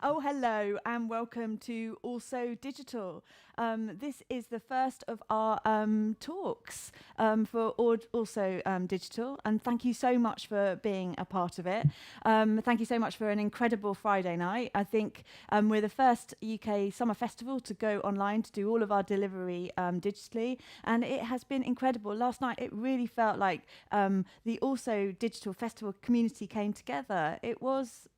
Oh, hello, and welcome to Also Digital. This is the first of our talks for Also Digital, and thank you so much for being a part of it. Thank you so much for an incredible Friday night. I think we're the first UK summer festival to go online to do all of our delivery digitally, and it has been incredible. Last night, it really felt like the Also Digital Festival community came together. It was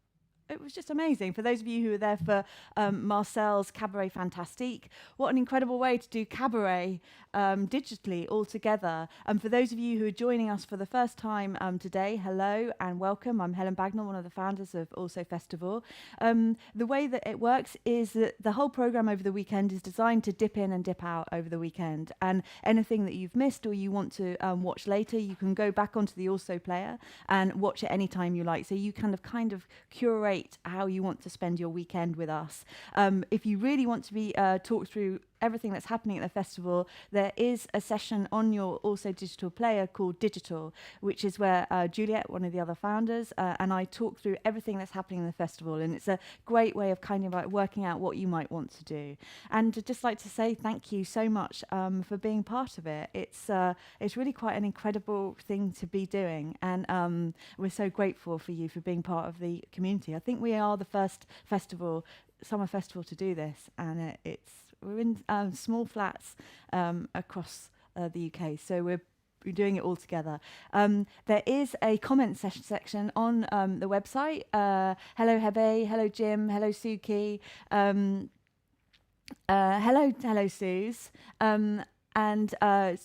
just amazing. For those of you who were there for Marcel's Cabaret Fantastique, what an incredible way to do cabaret digitally all together. And for those of you who are joining us for the first time today, hello and welcome. I'm Helen Bagnall, one of the founders of Also Festival. The way that it works is that the whole programme over the weekend is designed to dip in and dip out over the weekend. And anything that you've missed or you want to watch later, you can go back onto the Also player and watch it anytime you like. So you kind of curate how you want to spend your weekend with us. If you really want to be talked through everything that's happening at the festival, there is a session on your Also Digital player called Digital, which is where Juliet, one of the other founders, and I talk through everything that's happening in the festival. And it's a great way of kind of like working out what you might want to do. And I'd just like to say thank you so much for being part of it. It's really quite an incredible thing to be doing. And we're so grateful for you for being part of the community. I think we are the first summer festival to do this, and we're in small flats across the UK, so we're doing it all together. There is a comment section on the website. Hello Hebe, hello Jim, hello Suki, hello Suze. And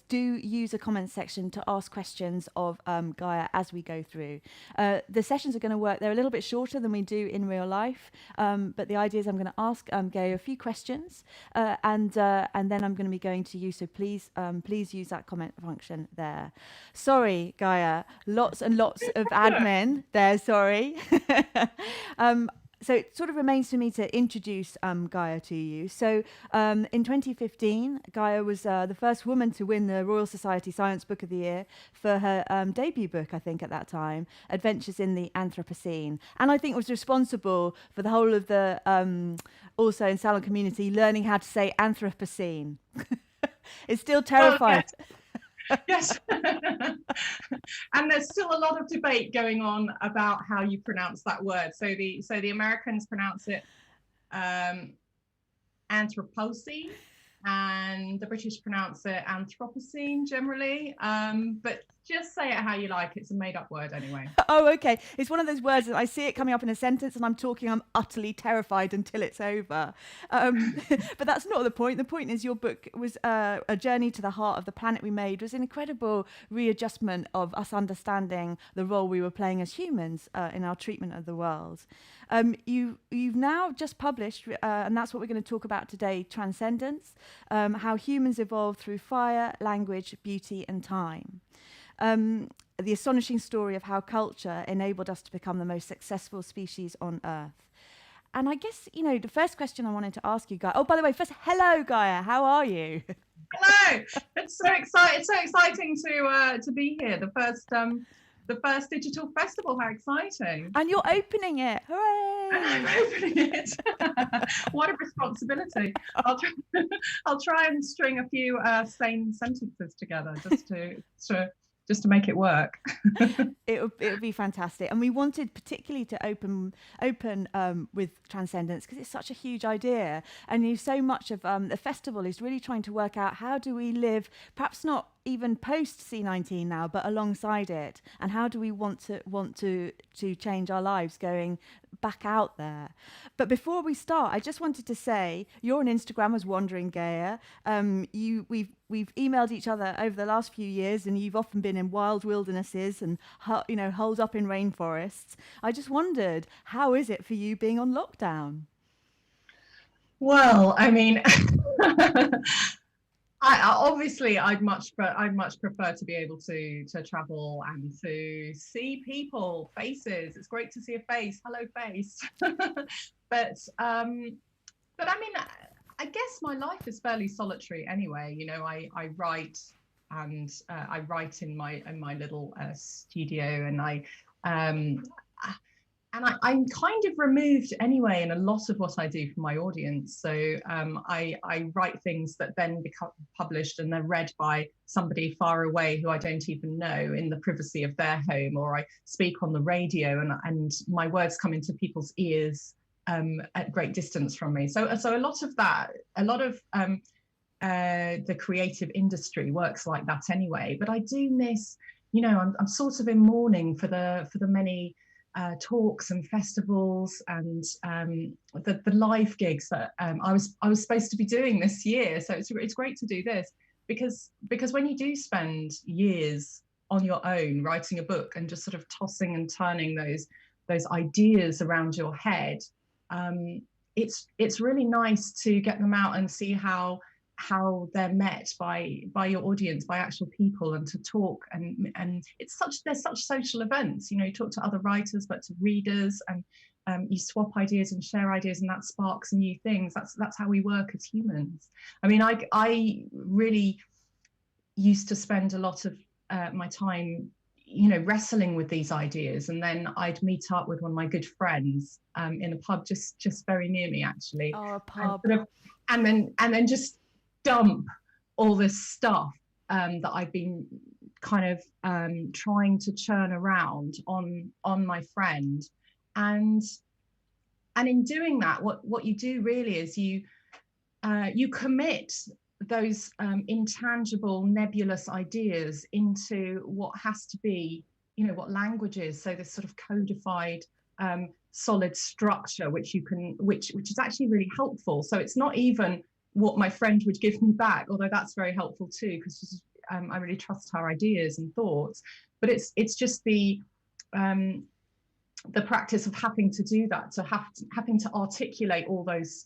do use a comment section to ask questions of Gaia as we go through. The sessions are going to work. They're a little bit shorter than we do in real life, but the idea is I'm going to ask Gaia a few questions, and then I'm going to be going to you. So please use that comment function there. Sorry, Gaia, lots and lots of admin there. Sorry. So it sort of remains for me to introduce Gaia to you. So in 2015, Gaia was the first woman to win the Royal Society Science Book of the Year for her debut book, I think, at that time, Adventures in the Anthropocene. And I think was responsible for the whole of the Also in Salon community learning how to say Anthropocene. It's still terrifying. Oh, yes. And there's still a lot of debate going on about how you pronounce that word. So the Americans pronounce it Anthropocene, and the British pronounce it Anthropocene generally. But just say it how you like. It's a made-up word anyway. Oh, okay. It's one of those words that I see it coming up in a sentence and I'm utterly terrified until it's over. But that's not the point. The point is your book was a journey to the heart of the planet we made. It was an incredible readjustment of us understanding the role we were playing as humans in our treatment of the world. You've now just published, and that's what we're going to talk about today, Transcendence, how humans evolved through fire, language, beauty and time. The astonishing story of how culture enabled us to become the most successful species on Earth. And I guess, the first question I wanted to ask you, Gaia. Oh, by the way, first, hello, Gaia. How are you? Hello. It's so exciting. It's so exciting to be here. The first digital festival. How exciting! And you're opening it. Hooray! I'm opening it. What a responsibility. I'll try and string a few sane sentences together just to make it work. It would be fantastic. And we wanted particularly to open with Transcendence because it's such a huge idea. And so much of the festival is really trying to work out how do we live, perhaps not even post C19 now, but alongside it, and how do we want to change our lives going back out there. But before we start, I just wanted to say you're on Instagram as Wandering Gaia. We've emailed each other over the last few years, and you've often been in wild wildernesses and holed up in rainforests. I just wondered, how is it for you being on lockdown? Well, I mean, I'd much prefer to be able to travel and to see people, faces. It's great to see a face. Hello, face. But I mean, I guess my life is fairly solitary anyway. I write, and I write in my little studio, and I'm kind of removed anyway in a lot of what I do for my audience. So I write things that then become published and they're read by somebody far away who I don't even know in the privacy of their home, or I speak on the radio and my words come into people's ears at great distance from me. So a lot of that, the creative industry works like that anyway. But I do miss, I'm sort of in mourning for the many talks and festivals and the live gigs that I was supposed to be doing this year. So it's great to do this because when you do spend years on your own writing a book and just sort of tossing and turning those ideas around your head, it's really nice to get them out and see how they're met by your audience, by actual people, and to talk and there's such social events. You talk to other writers, but to readers, and you swap ideas and share ideas, and that sparks new things. That's how we work as humans. I mean, I really used to spend a lot of my time wrestling with these ideas, and then I'd meet up with one of my good friends in a pub just very near me, actually. Oh, a pub. And then just dump all this stuff that I've been kind of trying to churn around on my friend, and in doing that, what you do really is you commit those intangible, nebulous ideas into what has to be, what language is. So this sort of codified, solid structure, which is actually really helpful. So it's not even what my friend would give me back, although that's very helpful too, because I really trust her ideas and thoughts. But it's just the practice of having to do that, having to articulate all those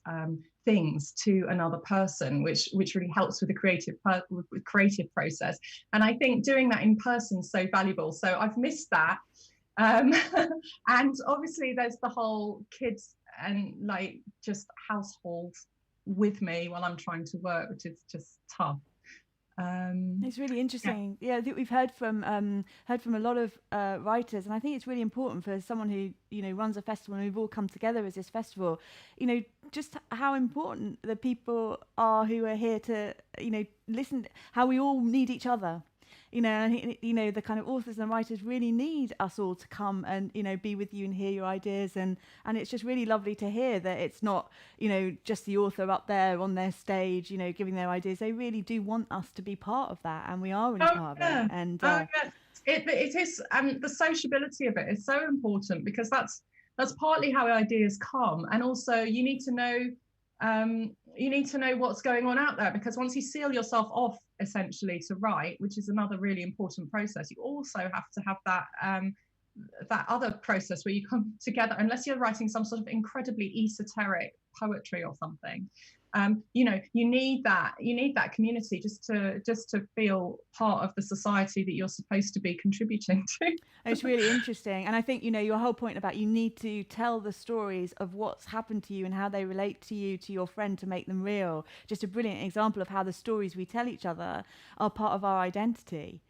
things to another person, which really helps with the creative process. And I think doing that in person is so valuable. So I've missed that. And obviously there's the whole kids and just household with me while I'm trying to work, which is just tough. It's really interesting. Yeah, I think we've heard from a lot of writers, and I think it's really important for someone who runs a festival, and we've all come together as this festival. Just how important the people are who are here to listen. How we all need each other. And I think the kind of authors and writers really need us all to come and be with you and hear your ideas, and it's just really lovely to hear that it's not just the author up there on their stage giving their ideas. They really do want us to be part of that, and we are really part of it. And it is the sociability of it is so important, because that's partly how ideas come, and also you need to know what's going on out there, because once you seal yourself off essentially to write, which is another really important process, you also have to have that other process where you come together, unless you're writing some sort of incredibly esoteric poetry or something. You need that community just to feel part of the society that you're supposed to be contributing to. It's really interesting, and I think your whole point about you need to tell the stories of what's happened to you and how they relate to you, to your friend, to make them real. Just a brilliant example of how the stories we tell each other are part of our identity.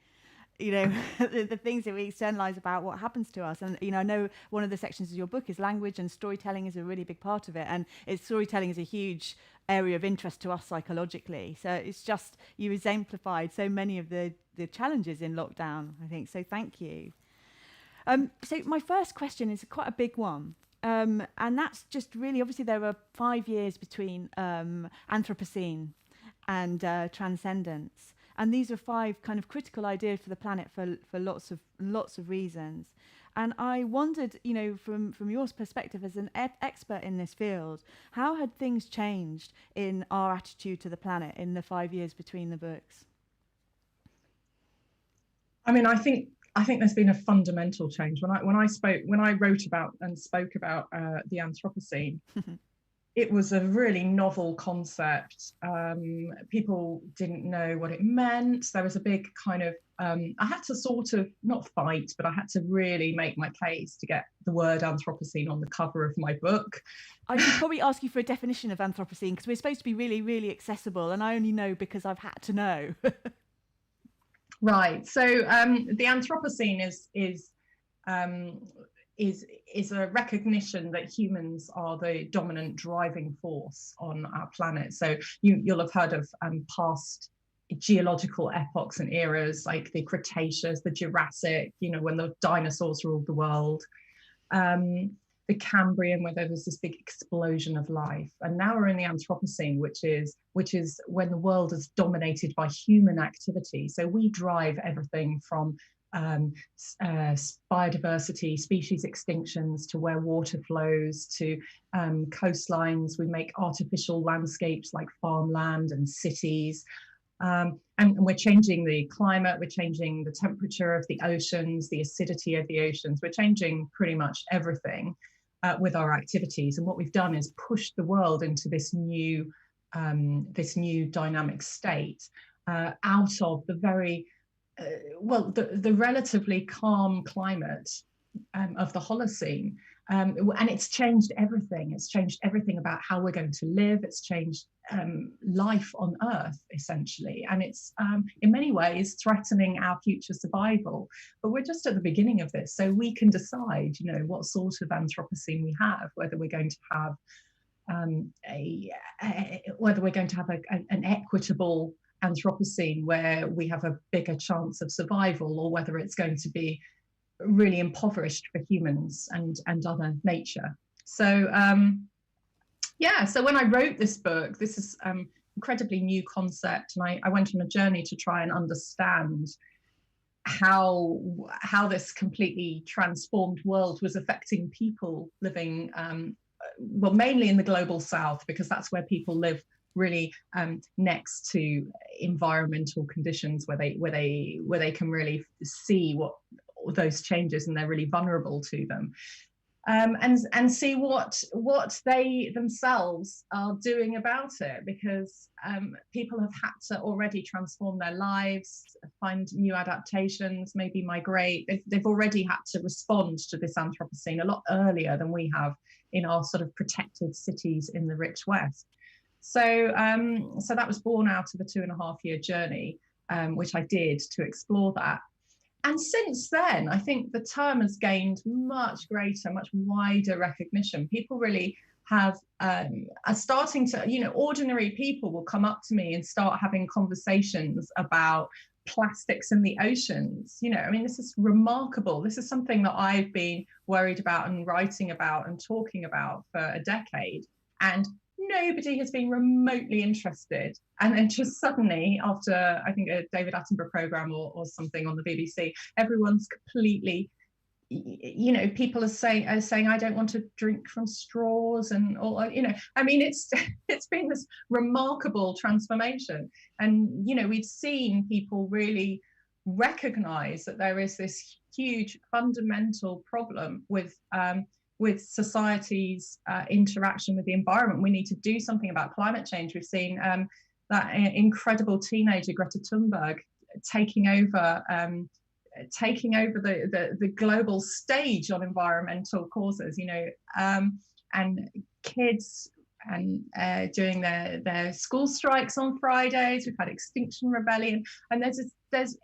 The things that we externalize about what happens to us. And I know one of the sections of your book is language, and storytelling is a really big part of it, and storytelling is a huge area of interest to us psychologically. So it's just, you exemplified so many of the challenges in lockdown, I think. So thank you. So my first question is quite a big one. And that's just really, obviously there were 5 years between Anthropocene and Transcendence. And these are 5 kind of critical ideas for the planet for lots of reasons. And I wondered, from your perspective as an expert in this field, how had things changed in our attitude to the planet in the 5 years between the books? I mean, I think there's been a fundamental change. When I wrote about and spoke about the Anthropocene, it was a really novel concept. People didn't know what it meant. There was a big kind of, I had to sort of, not fight, but I had to really make my case to get the word Anthropocene on the cover of my book. I should probably ask you for a definition of Anthropocene, because we're supposed to be really, really accessible, and I only know because I've had to know. Right. So the Anthropocene is is a recognition that humans are the dominant driving force on our planet. So you'll have heard of past geological epochs and eras, like the Cretaceous, the Jurassic, when the dinosaurs ruled the world, the Cambrian, where there was this big explosion of life. And now we're in the Anthropocene, which is when the world is dominated by human activity. So we drive everything from biodiversity, species extinctions, to where water flows, to coastlines. We make artificial landscapes like farmland and cities. And we're changing the climate, we're changing the temperature of the oceans, the acidity of the oceans. We're changing pretty much everything with our activities. And what we've done is pushed the world into this new dynamic state out of the very the relatively calm climate of the Holocene. And it's changed everything. It's changed everything about how we're going to live. It's changed life on Earth, essentially. And it's in many ways threatening our future survival. But we're just at the beginning of this. So we can decide, what sort of Anthropocene we have, whether we're going to have an equitable Anthropocene where we have a bigger chance of survival, or whether it's going to be really impoverished for humans and other nature. So so when I wrote this book, this is incredibly new concept, and I went on a journey to try and understand how this completely transformed world was affecting people living mainly in the global south, because that's where people live really next to environmental conditions where they can really see what those changes, and they're really vulnerable to them, and see what they themselves are doing about it, because people have had to already transform their lives, find new adaptations, maybe migrate. They've already had to respond to this Anthropocene a lot earlier than we have in our sort of protected cities in the rich West. So that was born out of a 2.5-year journey, which I did to explore that. And since then, I think the term has gained much greater, much wider recognition. People really are starting to, ordinary people will come up to me and start having conversations about plastics in the oceans. This is remarkable. This is something that I've been worried about and writing about and talking about for a decade. And nobody has been remotely interested. And then just suddenly, after I think a David Attenborough program or something on the BBC, everyone's completely, people are saying I don't want to drink from straws, it's been this remarkable transformation. And we've seen people really recognize that there is this huge fundamental problem with society's interaction with the environment. We need to do something about climate change. We've seen that incredible teenager Greta Thunberg taking over the global stage on environmental causes. And kids and doing their school strikes on Fridays. We've had Extinction Rebellion, and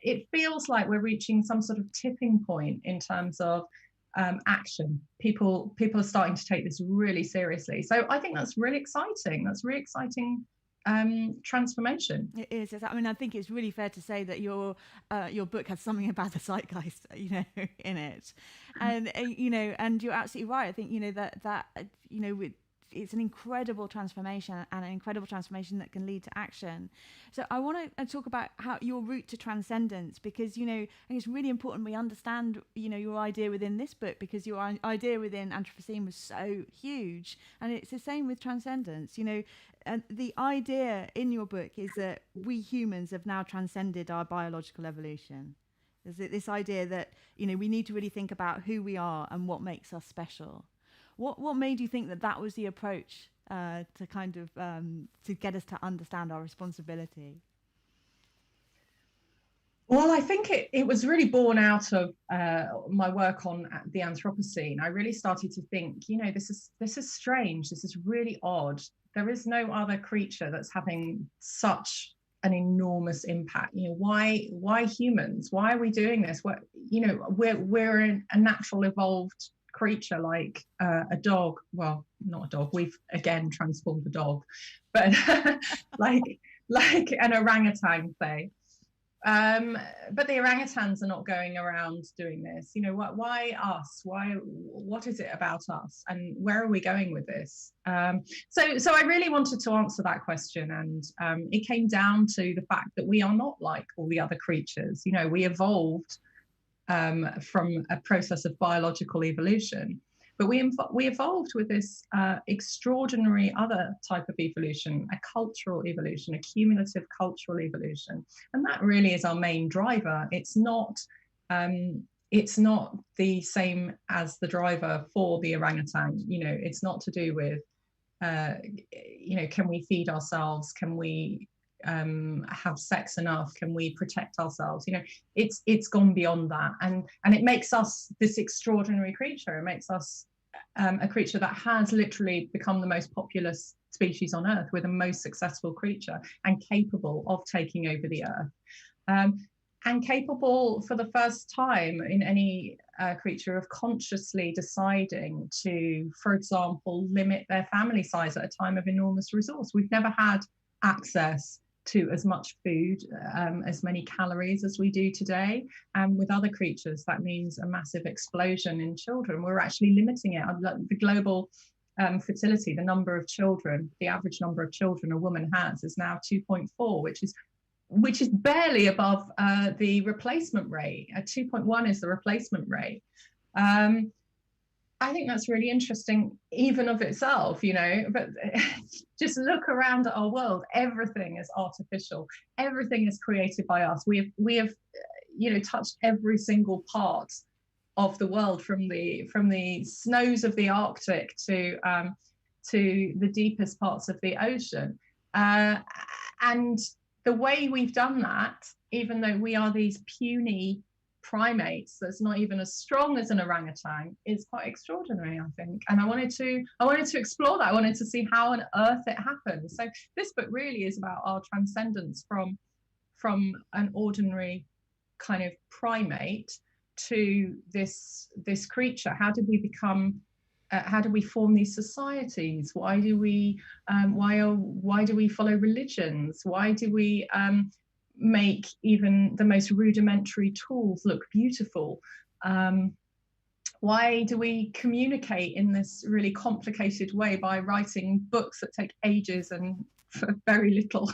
it feels like we're reaching some sort of tipping point in terms of action. People are starting to take this really seriously. So I think that's really exciting. That's really exciting transformation. It is. I think it's really fair to say that your book has something about the zeitgeist, in it, and and you're absolutely right. I think that it's an incredible transformation, and an incredible transformation that can lead to action. So I want to talk about how your route to transcendence, because I think it's really important we understand your idea within this book, because your idea within Anthropocene was so huge, and it's the same with transcendence. And the idea in your book is that we humans have now transcended our biological evolution. There's this idea that we need to really think about who we are and what makes us special. What made you think that was the approach to kind of to get us to understand our responsibility? Well, I think it was really born out of my work on the Anthropocene. I really started to think, this is strange. This is really odd. There is no other creature that's having such an enormous impact. Why humans? Why are we doing this? We're a natural evolved creature like a dog, well, not a dog, we've again transformed the dog, but like an orangutan, say. But the orangutans are not going around doing this. You know, why us? What is it about us? And where are we going with this? So I really wanted to answer that question. And it came down to the fact that we are not like all the other creatures. You know, we evolved from a process of biological evolution. But we evolved with this extraordinary other type of evolution, a cultural evolution, a cumulative cultural evolution. And that really is our main driver. It's not the same as the driver for the orangutan. You know, it's not to do with, you know, can we feed ourselves? Can we have sex enough? Can we protect ourselves? You know, it's gone beyond that, and it makes us this extraordinary creature. It makes us a creature that has literally become the most populous species on Earth. We're the most successful creature and capable of taking over the Earth, and capable for the first time in any creature of consciously deciding to, for example, limit their family size at a time of enormous resource. We've never had access to as much food, as many calories as we do today. And with other creatures, that means a massive explosion in children. We're actually limiting it. The global fertility, the number of children, the average number of children a woman has is now 2.4, which is barely above the replacement rate. 2.1 is the replacement rate. I think that's really interesting, even of itself, you know, but just look around at our world. Everything is artificial. Everything is created by us. We have, you know, touched every single part of the world, from the snows of the Arctic to the deepest parts of the ocean. And the way we've done that, even though we are these puny primates that's not even as strong as an orangutan, is quite extraordinary, I think. And I wanted to explore that. I wanted to see how on earth it happens. So this book really is about our transcendence from an ordinary kind of primate to this creature. How did we become how do we form these societies? Why do we follow religions? Why do we make even the most rudimentary tools look beautiful? Why do we communicate in this really complicated way by writing books that take ages and for very little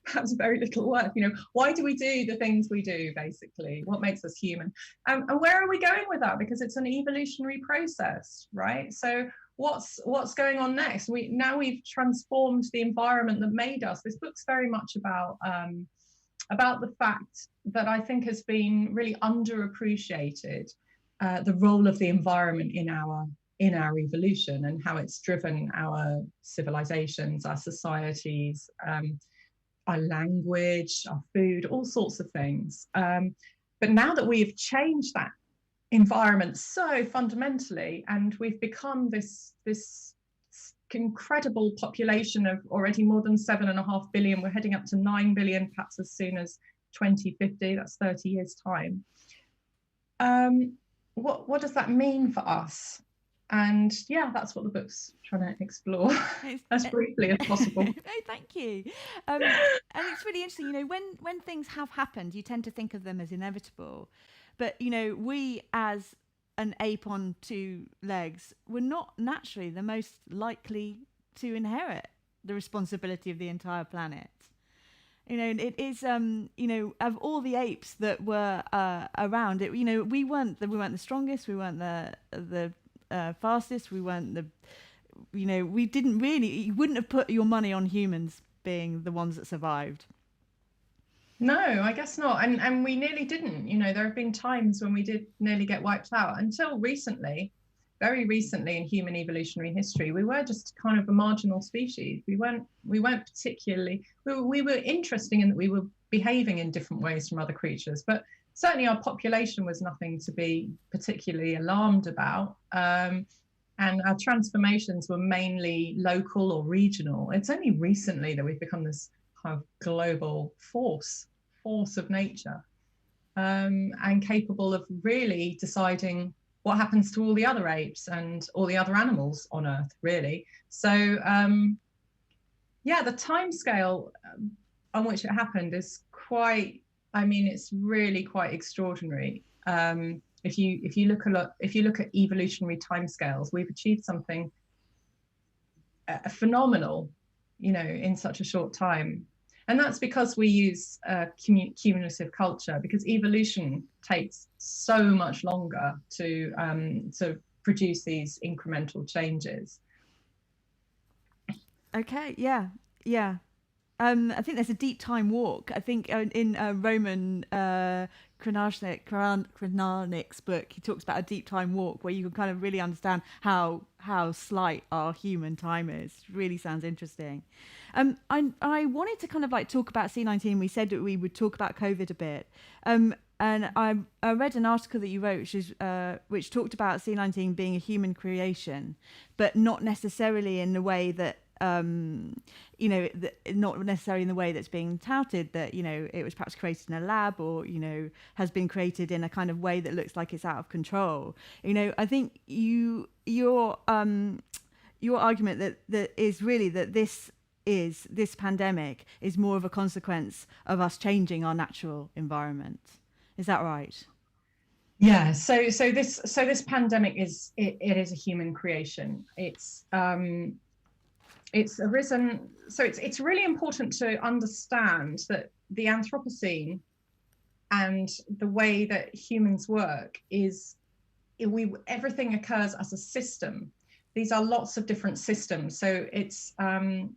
perhaps very little work? You know, why do we do the things we do? Basically, what makes us human? And where are we going with that? Because it's an evolutionary process, right? So what's going on next? We've transformed the environment that made us. This book's very much about the fact that I think has been really underappreciated, the role of the environment in our evolution, and how it's driven our civilizations, our societies, our language, our food, all sorts of things. But now that we've changed that environment so fundamentally, and we've become this incredible population of already more than 7.5 billion, we're heading up to 9 billion perhaps as soon as 2050, that's 30 years time. What does that mean for us? And yeah, that's what the book's trying to explore as briefly as possible. No, thank you. And it's really interesting, you know, when things have happened, you tend to think of them as inevitable. But, you know, we as an ape on two legs were not naturally the most likely to inherit the responsibility of the entire planet. You know, it is, you know, of all the apes that were around, it, you know, we weren't the strongest, we weren't the fastest, we weren't the, you know, we didn't really, you wouldn't have put your money on humans being the ones that survived. No, I guess not. And we nearly didn't. You know, there have been times when we did nearly get wiped out, until recently, very recently in human evolutionary history. We were just kind of a marginal species. We weren't particularly, we were interesting in that we were behaving in different ways from other creatures, but certainly our population was nothing to be particularly alarmed about. And our transformations were mainly local or regional. It's only recently that we've become this kind of global force of nature. and capable of really deciding what happens to all the other apes and all the other animals on Earth, really. So yeah, the timescale on which it happened is quite, I mean, it's really quite extraordinary. If you look at evolutionary timescales, we've achieved something phenomenal, you know, in such a short time. And that's because we use cumulative culture, because evolution takes so much longer to produce these incremental changes. Okay, yeah, yeah. I think there's a deep time walk. I think in Roman Kranarnik's book, he talks about a deep time walk where you can kind of really understand how slight our human time is. Really sounds interesting. I wanted to kind of like talk about C19. We said that we would talk about COVID a bit. And I read an article that you wrote, which talked about C19 being a human creation, but not necessarily in the way that you know, not necessarily in the way that's being touted, that, you know, it was perhaps created in a lab, or, you know, has been created in a kind of way that looks like it's out of control. You know, I think your argument that is really that this pandemic is more of a consequence of us changing our natural environment. Is that right? Yeah. So this pandemic is it is a human creation. It's arisen. So it's really important to understand that the Anthropocene and the way that humans work is everything occurs as a system. These are lots of different systems. So it's on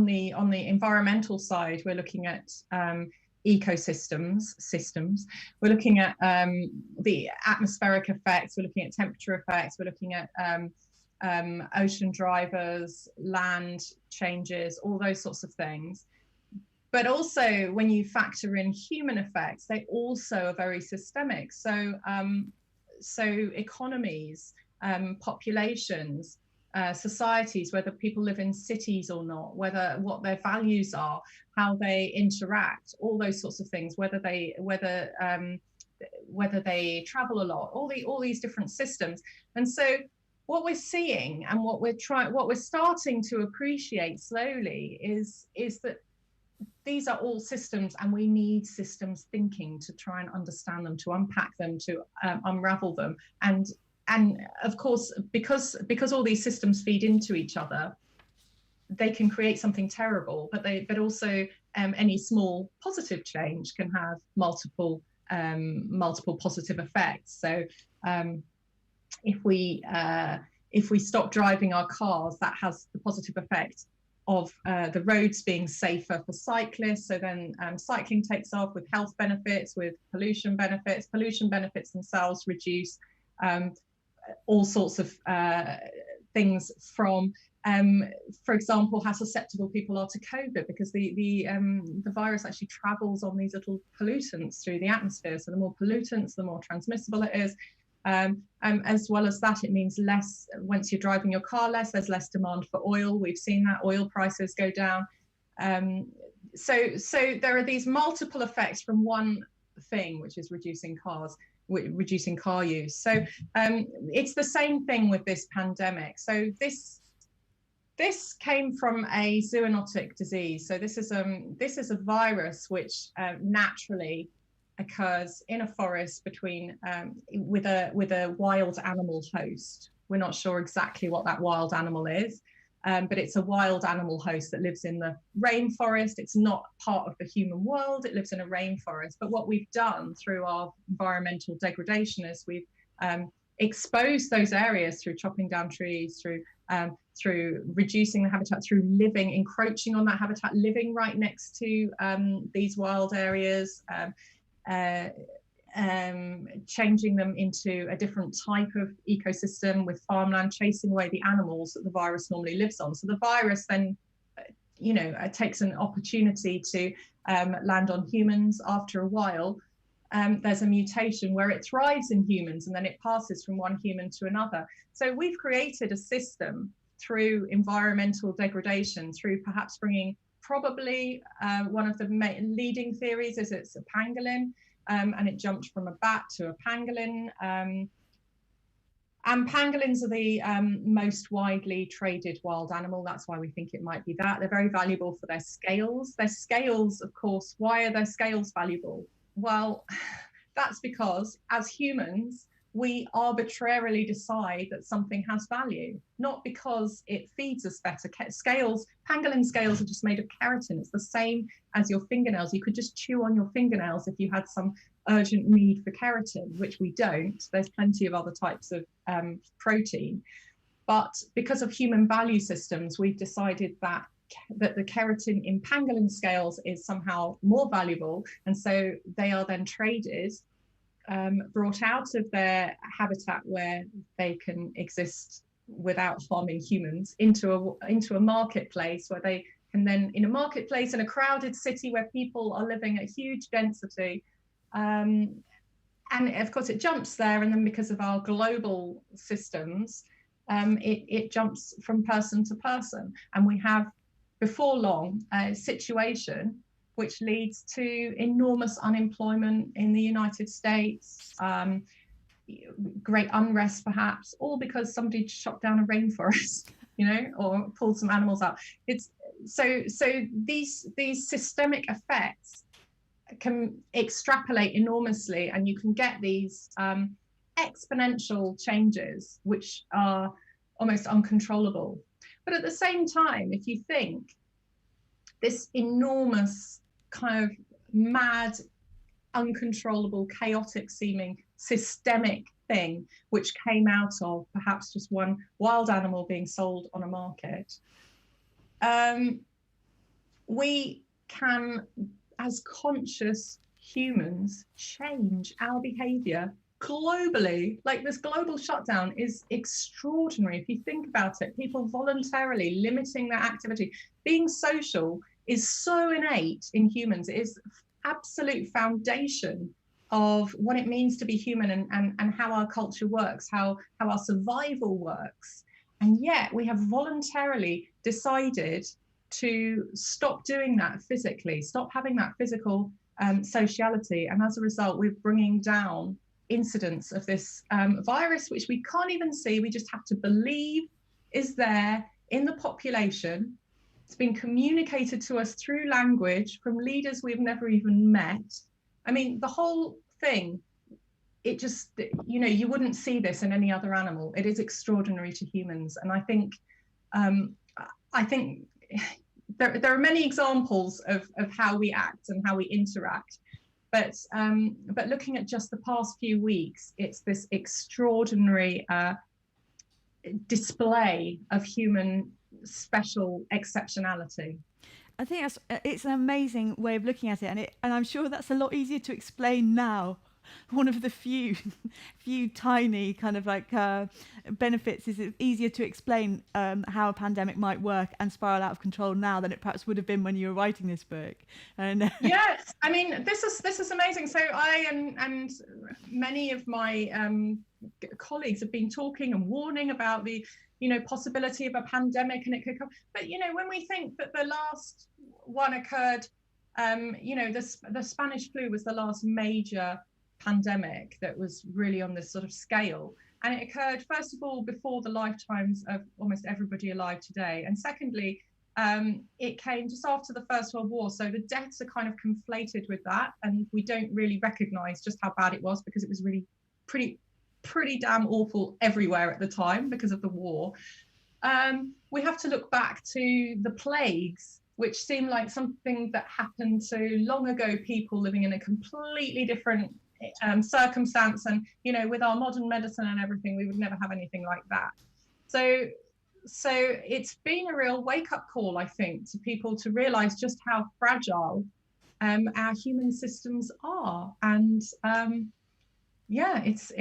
the environmental side, we're looking at systems. We're looking at the atmospheric effects. We're looking at temperature effects. We're looking at ocean drivers, land changes, all those sorts of things. But also, when you factor in human effects, they also are very systemic. So economies, populations, societies, whether people live in cities or not, what their values are, how they interact, all those sorts of things, whether they travel a lot, all these different systems. And so what we're seeing and what we're starting to appreciate slowly is that these are all systems, and we need systems thinking to try and understand them, to unpack them, to unravel them. And of course, because all these systems feed into each other, they can create something terrible, but also any small positive change can have multiple positive effects. So if we stop driving our cars, that has the positive effect of the roads being safer for cyclists. So then cycling takes off with health benefits, with pollution benefits. Pollution benefits themselves reduce all sorts of things from, for example, how susceptible people are to COVID, because the virus actually travels on these little pollutants through the atmosphere. So the more pollutants, the more transmissible it is. As well as that, it means less, once you're driving your car there's less demand for oil. We've seen that oil prices go down. So there are these multiple effects from one thing, which is reducing car use. So it's the same thing with this pandemic. So this came from a zoonotic disease. So this is a virus which naturally occurs in a forest between with a wild animal host. We're not sure exactly what that wild animal is, but it's a wild animal host that lives in the rainforest. It's not part of the human world. It lives in a rainforest. But what we've done through our environmental degradation is we've exposed those areas through chopping down trees, through reducing the habitat, through encroaching on that habitat, living right next to these wild areas, changing them into a different type of ecosystem with farmland, chasing away the animals that the virus normally lives on. So the virus then, takes an opportunity to land on humans. After a while, there's a mutation where it thrives in humans, and then it passes from one human to another. So we've created a system through environmental degradation, through perhaps bringing, probably one of the leading theories is it's a pangolin. and it jumped from a bat to a pangolin. And pangolins are the most widely traded wild animal. That's why we think it might be that. They're very valuable for their scales. Their scales, of course, why are their scales valuable? Well, that's because as humans, we arbitrarily decide that something has value, not because it feeds us better. Scales, pangolin scales are just made of keratin. It's the same as your fingernails. You could just chew on your fingernails if you had some urgent need for keratin, which we don't. There's plenty of other types of protein. But because of human value systems, we've decided that the keratin in pangolin scales is somehow more valuable. And so they are then traded, brought out of their habitat where they can exist without harming humans into a marketplace where they can then, in a marketplace in a crowded city where people are living at huge density, and of course it jumps there, and then because of our global systems, it jumps from person to person, and we have before long a situation which leads to enormous unemployment in the United States, great unrest perhaps, all because somebody shot down a rainforest, or pulled some animals out. It's so these systemic effects can extrapolate enormously, and you can get these exponential changes which are almost uncontrollable. But at the same time, if you think this enormous kind of mad, uncontrollable, chaotic seeming systemic thing which came out of perhaps just one wild animal being sold on a market, we can, as conscious humans, change our behavior globally. Like, this global shutdown is extraordinary. If you think about it, people voluntarily limiting their activity. Being social is so innate in humans. It is absolute foundation of what it means to be human, and how our culture works, how our survival works. And yet we have voluntarily decided to stop doing that physically, stop having that physical sociality. And as a result, we're bringing down incidence of this virus, which we can't even see. We just have to believe is there in the population. It's been communicated to us through language from leaders we've never even met. I mean, the whole thing, it just, you wouldn't see this in any other animal. It is extraordinary to humans. And I think there are many examples of how we act and how we interact. But looking at just the past few weeks, it's this extraordinary display of human special exceptionality. I think it's an amazing way of looking at it, and I'm sure that's a lot easier to explain now. One of the few tiny kind of like benefits is it's easier to explain how a pandemic might work and spiral out of control now than it perhaps would have been when you were writing this book. And yes, I mean, this is amazing. So I and many of my colleagues have been talking and warning about the possibility of a pandemic, and it could come. But when we think that the last one occurred, the Spanish flu was the last major pandemic that was really on this sort of scale, and it occurred first of all before the lifetimes of almost everybody alive today, and secondly it came just after the First World War, so the deaths are kind of conflated with that, and we don't really recognize just how bad it was, because it was really pretty damn awful everywhere at the time because of the war. We have to look back to the plagues, which seem like something that happened to long ago people living in a completely different circumstance, and with our modern medicine and everything, we would never have anything like that. So it's been a real wake-up call, I think, to people to realize just how fragile our human systems are. And it's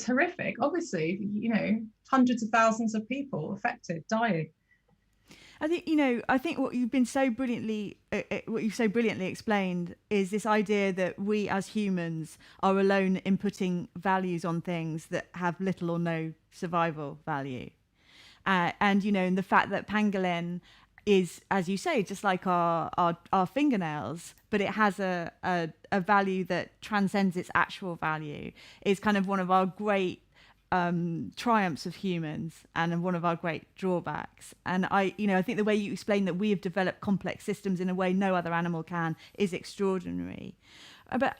horrific. Obviously, hundreds of thousands of people affected, dying. I think what you've so brilliantly explained is this idea that we as humans are alone in putting values on things that have little or no survival value. And the fact that pangolin is, as you say, just like our fingernails, but it has a value that transcends its actual value, is kind of one of our great triumphs of humans and one of our great drawbacks. And I think the way you explain that we have developed complex systems in a way no other animal can is extraordinary. But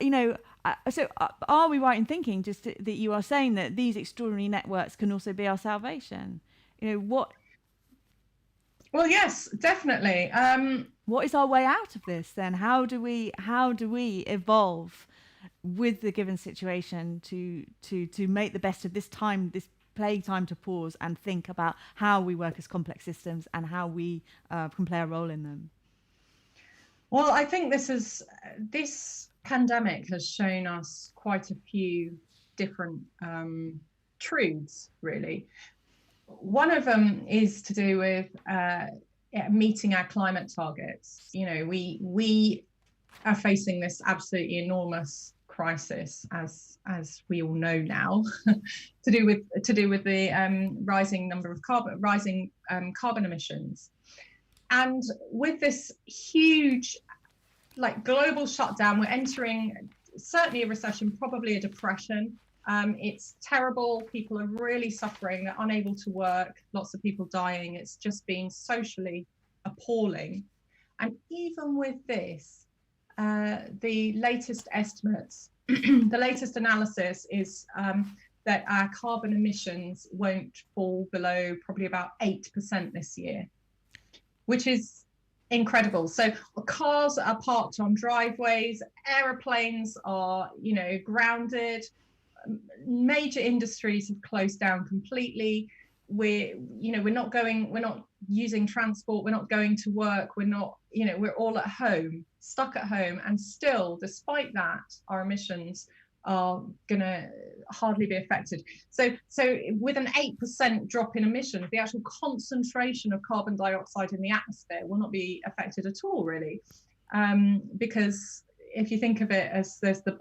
so are we right in thinking just that you are saying that these extraordinary networks can also be our salvation? What? Well, yes, definitely. What is our way out of this then? How do we evolve with the given situation to make the best of this time, this plague time, to pause and think about how we work as complex systems and how we can play a role in them? Well, I think this pandemic has shown us quite a few different truths, really. One of them is to do with meeting our climate targets. We are facing this absolutely enormous crisis, as we all know now, to do with the rising number of carbon emissions, and with this huge global shutdown, we're entering certainly a recession, probably a depression. It's terrible. People are really suffering. They're unable to work. Lots of people dying. It's just been socially appalling. And even with this, the latest estimates, the latest analysis is that our carbon emissions won't fall below probably about 8% this year, which is incredible. So cars are parked on driveways, aeroplanes are, grounded. Major industries have closed down completely. We're not using transport, we're not going to work, we're all at home, stuck at home, and still, despite that, our emissions are going to hardly be affected. So with an 8% drop in emissions, the actual concentration of carbon dioxide in the atmosphere will not be affected at all, really, because if you think of it as there's the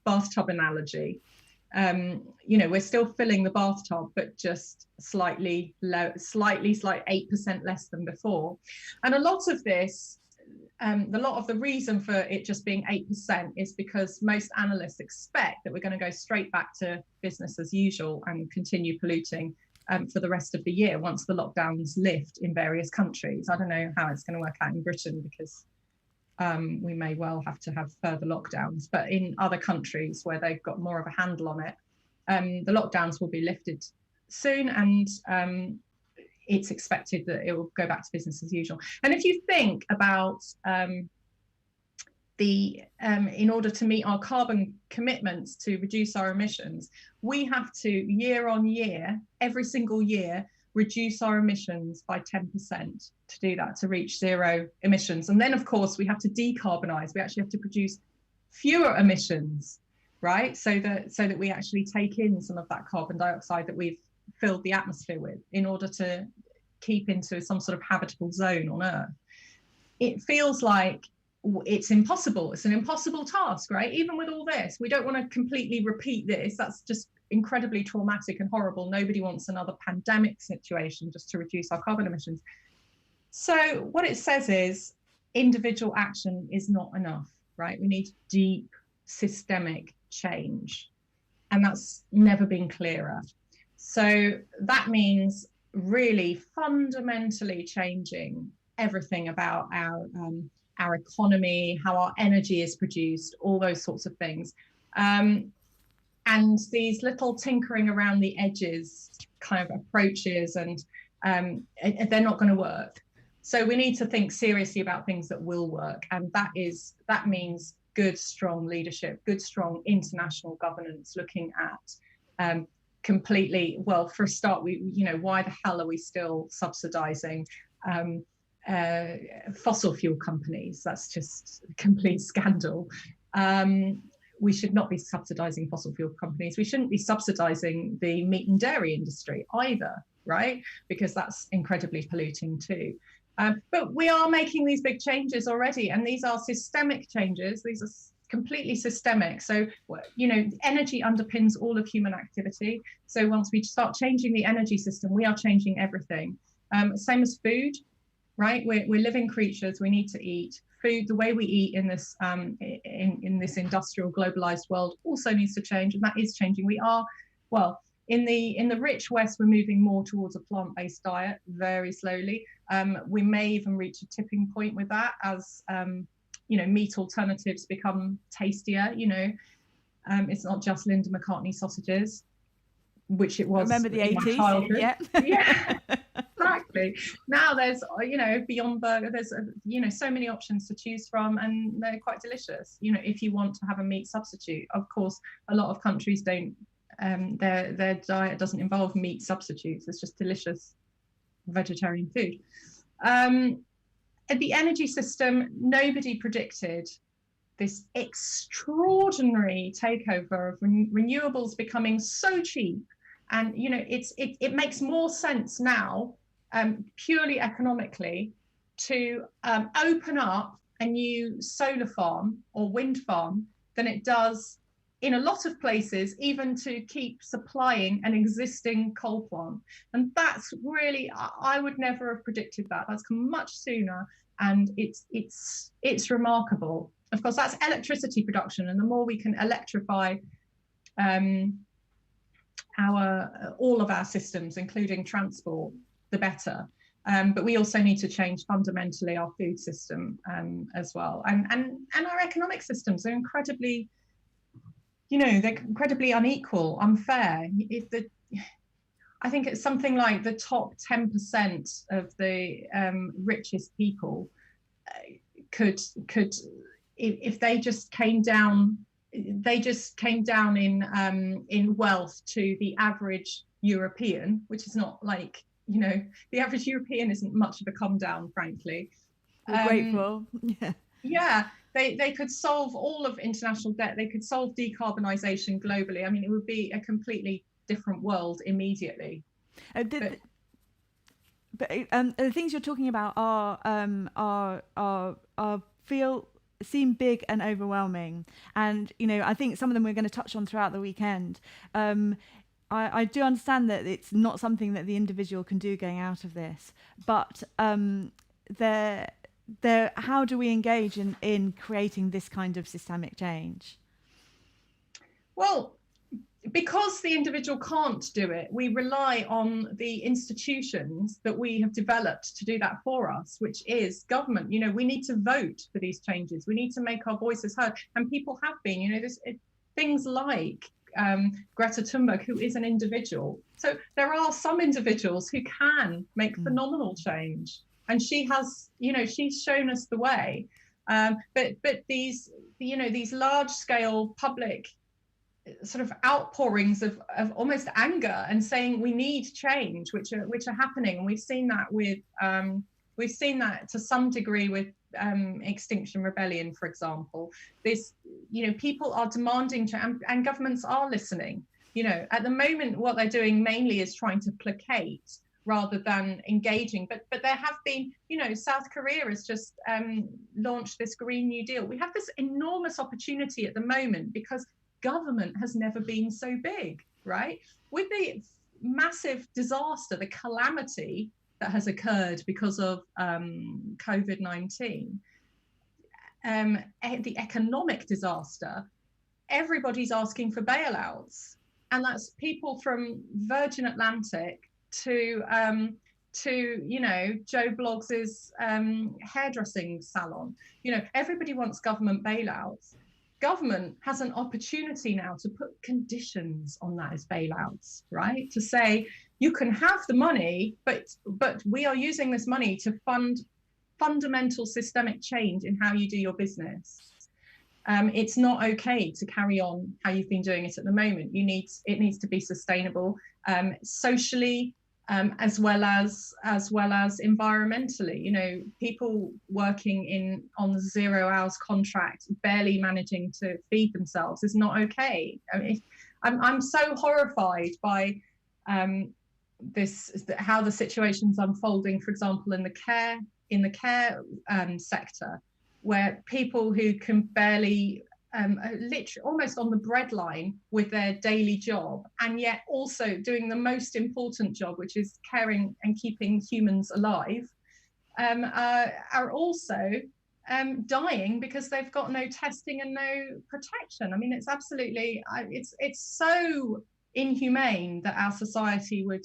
bathtub analogy, we're still filling the bathtub, but just slightly 8% less than before. And a lot of this, the reason for it just being 8% is because most analysts expect that we're going to go straight back to business as usual and continue polluting for the rest of the year once the lockdowns lift in various countries. I don't know how it's going to work out in Britain, because we may well have to have further lockdowns, but in other countries where they've got more of a handle on it, the lockdowns will be lifted soon, and it's expected that it will go back to business as usual. And if you think about in order to meet our carbon commitments to reduce our emissions, we have to year on year, every single year, reduce our emissions by 10% to do that, to reach zero emissions. And then, of course, we have to decarbonize. We actually have to produce fewer emissions, right? So that we actually take in some of that carbon dioxide that we've filled the atmosphere with in order to keep into some sort of habitable zone on Earth. It feels like it's impossible. It's an impossible task, right? Even with all this, we don't want to completely repeat this. That's just incredibly traumatic and horrible. Nobody wants another pandemic situation just to reduce our carbon emissions. So what it says is individual action is not enough, right? We need deep systemic change, and that's never been clearer. So that means really fundamentally changing everything about our economy, how our energy is produced, all those sorts of things. And these little tinkering around the edges kind of approaches, and they're not going to work. So we need to think seriously about things that will work, and that means good, strong leadership, good, strong international governance, looking at completely. Well, for a start, why the hell are we still subsidizing fossil fuel companies? That's just a complete scandal. We should not be subsidizing fossil fuel companies. We shouldn't be subsidizing the meat and dairy industry either, right? Because that's incredibly polluting too. But we are making these big changes already, and these are systemic changes. These are completely systemic. So, energy underpins all of human activity. So once we start changing the energy system, we are changing everything. Same as food. right? We're living creatures. We need to eat. Food, the way we eat in this in this industrial globalized world also needs to change, and that is changing. We are, well, in the rich West, we're moving more towards a plant-based diet very slowly. We may even reach a tipping point with that as meat alternatives become tastier. It's not just Linda McCartney sausages, which it was. Remember the in 80s? my childhood. Yeah. Yeah. Exactly. Now there's Beyond Burger, there's so many options to choose from, and they're quite delicious. If you want to have a meat substitute, of course, a lot of countries don't. Their diet doesn't involve meat substitutes. It's just delicious vegetarian food. At the energy system, nobody predicted this extraordinary takeover of renewables becoming so cheap. And it makes more sense now, purely economically, to open up a new solar farm or wind farm than it does in a lot of places, even to keep supplying an existing coal plant. And that's really, I would never have predicted that. That's come much sooner, and it's remarkable. Of course, that's electricity production, and the more we can electrify all of our systems, including transport, the better. But we also need to change fundamentally our food system as well, and our economic systems are incredibly, they're incredibly unequal, unfair. I think it's something like the top 10% of the richest people could, if they just came down in wealth to the average European, which is not like, the average European isn't much of a come down, frankly. We're grateful. Yeah, they could solve all of international debt. They could solve decarbonisation globally. I mean, it would be a completely different world immediately. But the things you're talking about seem big and overwhelming, and I think some of them we're going to touch on throughout the weekend. I do understand that it's not something that the individual can do going out of this, but how do we engage in creating this kind of systemic change? Well, because the individual can't do it, we rely on the institutions that we have developed to do that for us, which is government. We need to vote for these changes. We need to make our voices heard, and people have been. Things like Greta Thunberg, who is an individual. So there are some individuals who can make phenomenal change, and she has, she's shown us the way. But these large-scale public sort of outpourings of almost anger and saying we need change, which are happening, and we've seen that to some degree with Extinction Rebellion, for example. People are demanding change, and governments are listening. At the moment, what they're doing mainly is trying to placate rather than engaging. But there have been, South Korea has just launched this Green New Deal. We have this enormous opportunity at the moment because government has never been so big, right? With the massive disaster, the calamity that has occurred because of COVID-19, the economic disaster, everybody's asking for bailouts. And that's people from Virgin Atlantic to Joe Bloggs's hairdressing salon. Everybody wants government bailouts. Government has an opportunity now to put conditions on that as bailouts, right? To say you can have the money, but we are using this money to fund fundamental systemic change in how you do your business. It's not okay to carry on how you've been doing it at the moment. It needs to be sustainable, socially, as well as environmentally. People working on 0 hours contract, barely managing to feed themselves is not okay. I'm so horrified by how the situation's unfolding, for example, in the care sector, where people who can barely literally almost on the breadline with their daily job, and yet also doing the most important job, which is caring and keeping humans alive, are also dying because they've got no testing and no protection. I mean, it's absolutely, it's so inhumane that our society would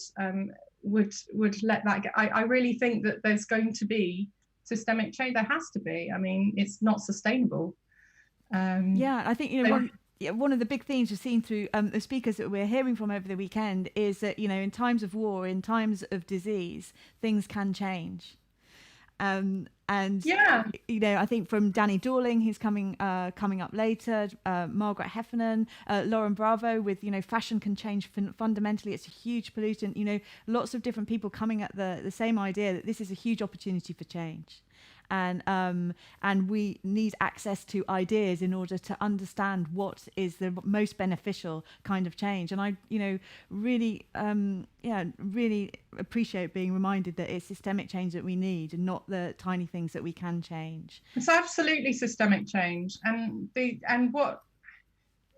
let that go. I really think that there's going to be systemic change. There has to be. I mean, it's not sustainable. Yeah, I think, you know, one of the big themes we've seen through the speakers that we're hearing from over the weekend is that, you know, in times of war, in times of disease, things can change. And yeah, you know, I think from Danny Dorling, who's coming up later, Margaret Heffernan, Lauren Bravo with, you know, fashion can change fundamentally. It's a huge pollutant. You know, lots of different people coming at the same idea that this is a huge opportunity for change. And we need access to ideas in order to understand what is the most beneficial kind of change. And I, you know, really, really appreciate being reminded that it's systemic change that we need, and not the tiny things that we can change. it's absolutely systemic change,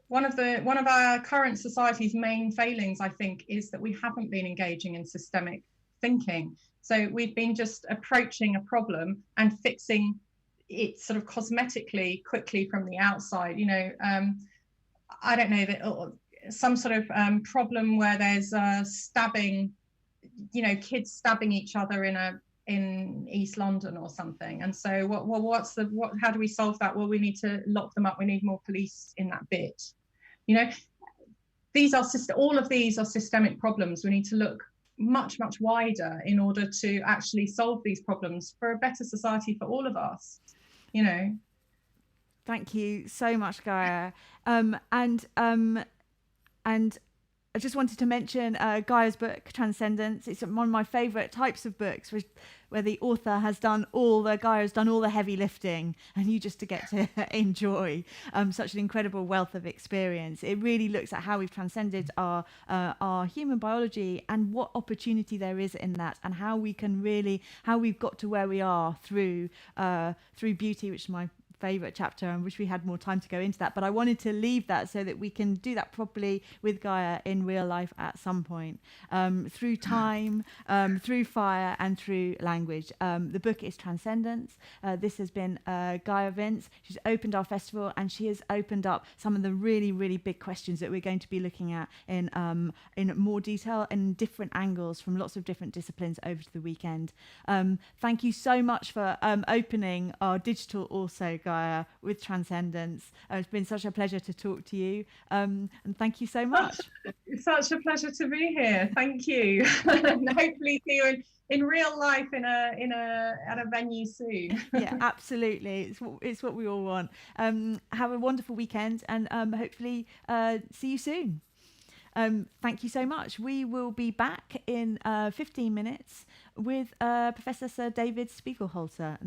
one of our current society's main failings, I think, is that we haven't been engaging in systemic thinking. So we've been just approaching a problem and fixing it sort of cosmetically, quickly from the outside. You know, I don't know, that some sort of problem where there's stabbing, you know, kids stabbing each other in East London or something. And so how do we solve that? Well, we need to lock them up. We need more police in that bit. You know, all of these are systemic problems. We need to look much wider in order to actually solve these problems for a better society for all of us, you know. Thank you so much, Gaia. And I just wanted to mention Gaia's book, Transcendence. It's one of my favourite types of books, where the author has done Gaia's done all the heavy lifting, and you just to get to enjoy such an incredible wealth of experience. It really looks at how we've transcended our human biology and what opportunity there is in that, and how we've got to where we are through beauty, which is my favourite chapter, and wish we had more time to go into that, but I wanted to leave that so that we can do that properly with Gaia in real life at some point, through time, through fire, and through language. The book is Transcendence. This has been Gaia Vince. She's opened our festival, and she has opened up some of the really, really big questions that we're going to be looking at in more detail and different angles from lots of different disciplines over the weekend. Thank you so much for opening our digital also, Gaia, with Transcendence. It's been such a pleasure to talk to you, and thank you so much. It's such a pleasure to be here. Thank you. And hopefully see you in real life at a venue soon. Yeah, absolutely. It's what we all want. Have a wonderful weekend, and hopefully see you soon. Thank you so much. We will be back in 15 minutes with Professor Sir David Spiegelhalter.